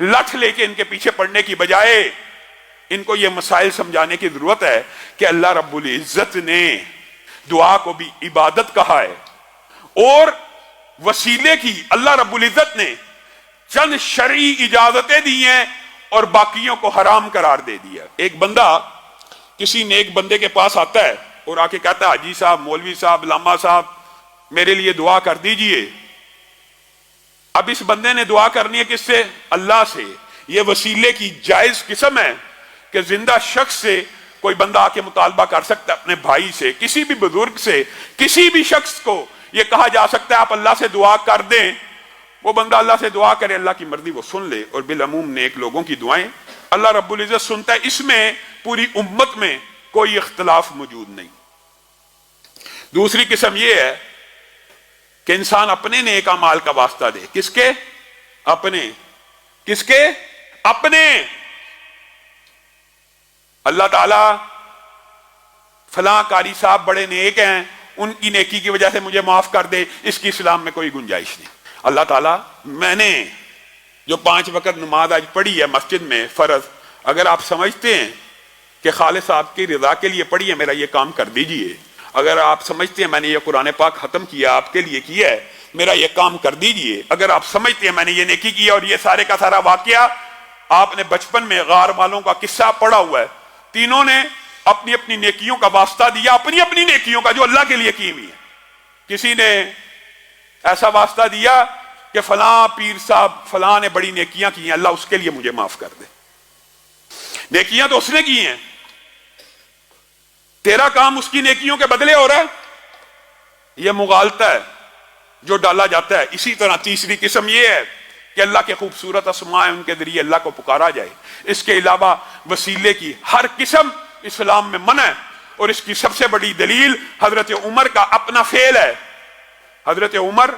لٹھ لے کے ان کے پیچھے پڑنے کی بجائے ان کو یہ مسائل سمجھانے کی ضرورت ہے کہ اللہ رب العزت نے دعا کو بھی عبادت کہا ہے، اور وسیلے کی اللہ رب العزت نے چند شرعی اجازتیں دی ہیں اور باقیوں کو حرام قرار دے دیا۔ ایک بندہ کسی نیک بندے کے پاس آتا ہے اور آ کے کہتا ہے حاجی صاحب، مولوی صاحب، علامہ صاحب میرے لیے دعا کر دیجئے۔ اب اس بندے نے دعا کرنی ہے کس سے؟ اللہ سے۔ یہ وسیلے کی جائز قسم ہے کہ زندہ شخص سے کوئی بندہ آ کے مطالبہ کر سکتا ہے، اپنے بھائی سے، کسی بھی بزرگ سے، کسی بھی شخص کو یہ کہا جا سکتا ہے آپ اللہ سے دعا کر دیں، وہ بندہ اللہ سے دعا کرے، اللہ کی مرضی وہ سن لے، اور بالعموم نیک لوگوں کی دعائیں اللہ رب العزت سنتا ہے۔ اس میں پوری امت میں کوئی اختلاف موجود نہیں۔ دوسری قسم یہ ہے کہ انسان اپنے نیک اعمال کا واسطہ دے۔ کس کے؟ اپنے۔ کس کے؟ اپنے۔ اللہ تعالیٰ فلاں قاری صاحب بڑے نیک ہیں، ان کی نیکی کی وجہ سے مجھے معاف کر دے، اس کی اسلام میں کوئی گنجائش نہیں۔ اللہ تعالیٰ میں نے جو 5 وقت نماز آج پڑھی ہے مسجد میں فرض، اگر آپ سمجھتے ہیں کہ خالص صاحب کی رضا کے لیے پڑھی ہے، میرا یہ کام کر دیجئے۔ اگر آپ سمجھتے ہیں میں نے یہ قرآن پاک ختم کیا آپ کے لیے کیا ہے، میرا یہ کام کر دیجئے۔ اگر آپ سمجھتے ہیں میں نے یہ نیکی کیا اور یہ سارے کا سارا واقعہ آپ نے بچپن میں غار والوں کا قصہ پڑھا ہوا ہے، تینوں نے اپنی اپنی نیکیوں کا واسطہ دیا، اپنی اپنی نیکیوں کا جو اللہ کے لیے کی ہوئی ہے۔ کسی نے ایسا واسطہ دیا کہ فلاں پیر صاحب فلاں نے بڑی نیکیاں کی ہیں، اللہ اس کے لیے مجھے معاف کر دے۔ نیکیاں تو اس نے کی ہیں، تیرا کام اس کی نیکیوں کے بدلے ہو رہا ہے، یہ مغالطہ ہے جو ڈالا جاتا ہے۔ اسی طرح تیسری قسم یہ ہے کہ اللہ کے خوبصورت اسماء ہیں، ان کے ذریعے اللہ کو پکارا جائے۔ اس کے علاوہ وسیلے کی ہر قسم اسلام میں منع ہے، اور اس کی سب سے بڑی دلیل حضرت عمر کا اپنا فعل ہے۔ حضرت عمر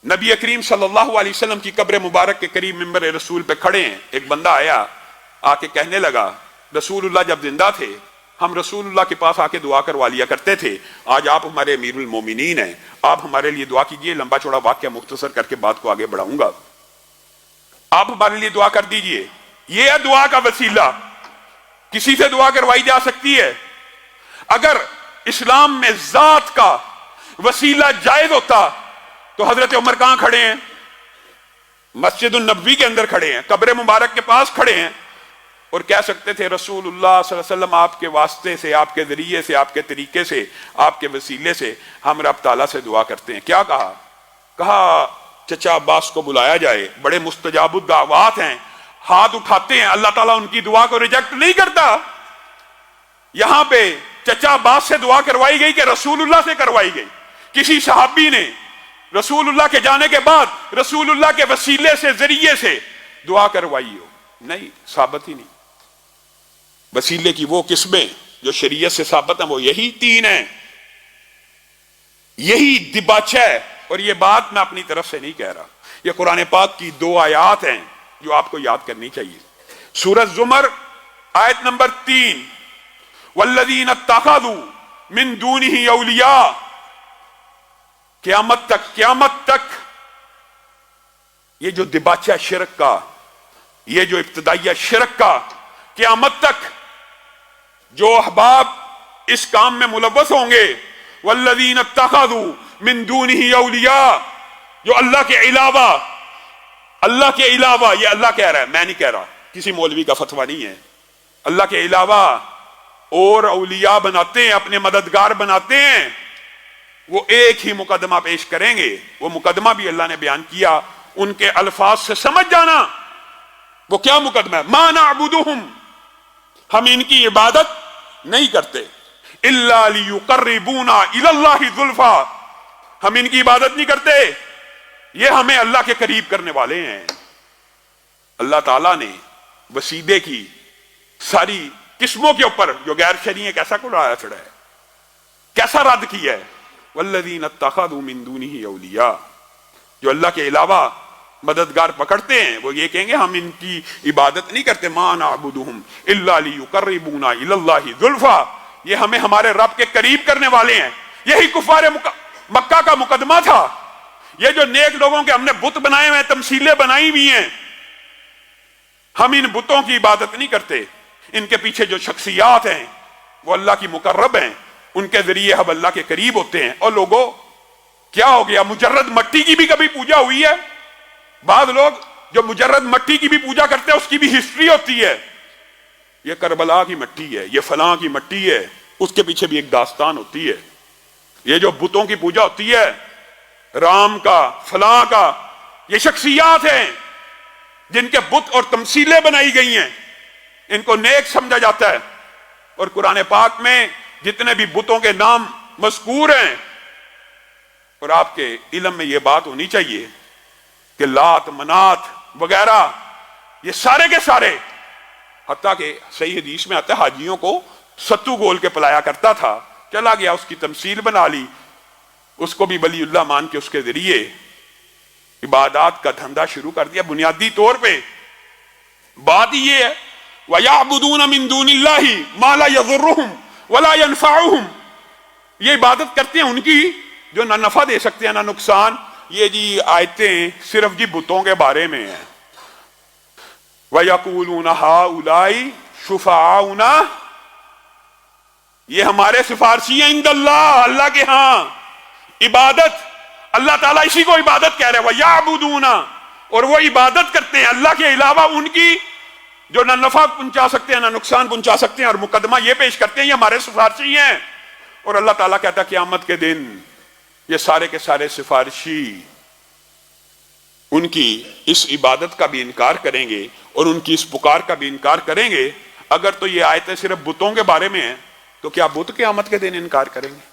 نبی کریم صلی اللہ علیہ وسلم کی قبر مبارک کے قریب منبر رسول پہ کھڑے ہیں، ایک بندہ آیا آ کے کہنے لگا رسول اللہ جب زندہ تھے ہم رسول اللہ کے پاس آ کے دعا کروا لیا کرتے تھے، آج آپ ہمارے امیر المومنین ہیں، آپ ہمارے لیے دعا کیجئے۔ لمبا چوڑا واقعہ مختصر کر کے بات کو آگے بڑھاؤں گا، آپ ہمارے لیے دعا کر دیجئے۔ یہ ہے دعا کا وسیلہ، کسی سے دعا کروائی جا سکتی ہے۔ اگر اسلام میں ذات کا وسیلہ جائز ہوتا تو حضرت عمر کہاں کھڑے ہیں؟ مسجد النبوی کے اندر کھڑے ہیں، قبر مبارک کے پاس کھڑے ہیں، اور کہہ سکتے تھے رسول اللہ صلی اللہ علیہ وسلم آپ کے واسطے سے، آپ کے ذریعے سے، آپ کے طریقے سے، آپ کے وسیلے سے ہم رب تعالیٰ سے دعا کرتے ہیں۔ کیا کہا؟ کہا چچا عباس کو بلایا جائے، بڑے مستجاب الدعوات ہیں، ہاتھ اٹھاتے ہیں، اللہ تعالیٰ ان کی دعا کو ریجیکٹ نہیں کرتا۔ یہاں پہ چچا عباس سے دعا کروائی گئی کہ رسول اللہ سے کروائی گئی؟ کسی صحابی نے رسول اللہ کے جانے کے بعد رسول اللہ کے وسیلے سے، ذریعے سے دعا کروائی ہو؟ نہیں، ثابت ہی نہیں۔ وسیلے کی وہ قسمیں جو شریعت سے ثابت ہیں وہ یہی 3 ہیں، یہی دباچہ ہے۔ اور یہ بات میں اپنی طرف سے نہیں کہہ رہا، یہ قرآن پاک کی 2 آیات ہیں جو آپ کو یاد کرنی چاہیے۔ سورۃ زمر آیت نمبر 3، والذین اتخذوا من دونہ اولیاء، قیامت تک یہ جو دباچہ شرک کا، یہ جو ابتدائیہ شرک کا، قیامت تک جو احباب اس کام میں ملوث ہوں گے، والذین اتخذوا من دونہ اولیاء، جو اللہ کے علاوہ، یہ اللہ کہہ رہا ہے، میں نہیں کہہ رہا، کسی مولوی کا فتویٰ نہیں ہے، اللہ کے علاوہ اور اولیاء بناتے ہیں، اپنے مددگار بناتے ہیں، وہ ایک ہی مقدمہ پیش کریں گے۔ وہ مقدمہ بھی اللہ نے بیان کیا، ان کے الفاظ سے سمجھ جانا وہ کیا مقدمہ ہے۔ ما نعبدہم، ہم ان کی عبادت نہیں کرتے، الا لیقربونا الی اللہ زلفا، ہم ان کی عبادت نہیں کرتے، یہ ہمیں اللہ کے قریب کرنے والے ہیں۔ اللہ تعالیٰ نے وسیلے کی ساری قسموں کے اوپر جو غیر شرعی ہے کیسا قرآن چڑھا ہے، کیسا رد کیا ہے۔ والذین اتخذوا من دونہ اولیاء، جو اللہ کے علاوہ مددگار پکڑتے ہیں وہ یہ کہیں گے ہم ان کی عبادت نہیں کرتے، ما نعبدہم الا لیقربونا الی اللہ زلفا، یہ ہمیں ہمارے رب کے قریب کرنے والے ہیں۔ یہی کفار مکہ کا مقدمہ تھا۔ یہ جو نیک لوگوں کے ہم نے بت بنائے ہوئے ہیں، تمثیلیں بنائی ہوئی ہیں، ہم ان بتوں کی عبادت نہیں کرتے، ان کے پیچھے جو شخصیات ہیں وہ اللہ کی مقرب ہیں، ان کے ذریعے ہم اللہ کے قریب ہوتے ہیں۔ اور لوگوں کیا ہو گیا، مجرد مٹی کی بھی کبھی پوجا ہوئی ہے؟ بعض لوگ جو مجرد مٹی کی بھی پوجا کرتے ہیں اس کی بھی ہسٹری ہوتی ہے، یہ کربلا کی مٹی ہے، یہ فلاں کی مٹی ہے، اس کے پیچھے بھی ایک داستان ہوتی ہے۔ یہ جو بتوں کی پوجا ہوتی ہے، رام کا، فلاں کا، یہ شخصیات ہیں جن کے بت اور تمثیلیں بنائی گئی ہیں، ان کو نیک سمجھا جاتا ہے۔ اور قرآن پاک میں جتنے بھی بتوں کے نام مذکور ہیں، اور آپ کے علم میں یہ بات ہونی چاہیے کہ لات، منات وغیرہ یہ سارے کے سارے، حتیٰ کہ صحیح حدیث میں آتا ہے حاجیوں کو ستو گول کے پلایا کرتا تھا، چلا گیا اس کی تمثیل بنا لی، اس کو بھی ولی اللہ مان کے اس کے ذریعے عبادات کا دھندا شروع کر دیا۔ بنیادی طور پہ بات یہ ہے وَيَعْبُدُونَ مِن دُونِ اللَّهِ مَا لَا يَضُرُّهُمْ وَلَا يَنْفَعُهُمْ، یہ عبادت کرتے ہیں ان کی جو نہ نفع دے سکتے ہیں نہ نقصان۔ یہ جی آیتیں صرف جی بتوں کے بارے میں ہیں۔ وَيَقُولُونَ هَؤُلَاءِ شُفَعَاؤُنَا، یہ ہمارے سفارشی ہیں عند اللہ، اللہ کے ہاں۔ عبادت اللہ تعالیٰ اسی کو عبادت کہہ رہے ہیں، وَيَعْبُدُونَ، اور وہ عبادت کرتے ہیں اللہ کے علاوہ ان کی جو نہ نفع پہنچا سکتے ہیں نہ نقصان پہنچا سکتے ہیں، اور مقدمہ یہ پیش کرتے ہیں یہ ہمارے سفارشی ہیں۔ اور اللہ تعالیٰ کہتا ہے قیامت کے دن یہ سارے کے سارے سفارشی ان کی اس عبادت کا بھی انکار کریں گے اور ان کی اس پکار کا بھی انکار کریں گے۔ اگر تو یہ آیتیں صرف بتوں کے بارے میں ہیں تو کیا بت قیامت کے دن انکار کریں گے؟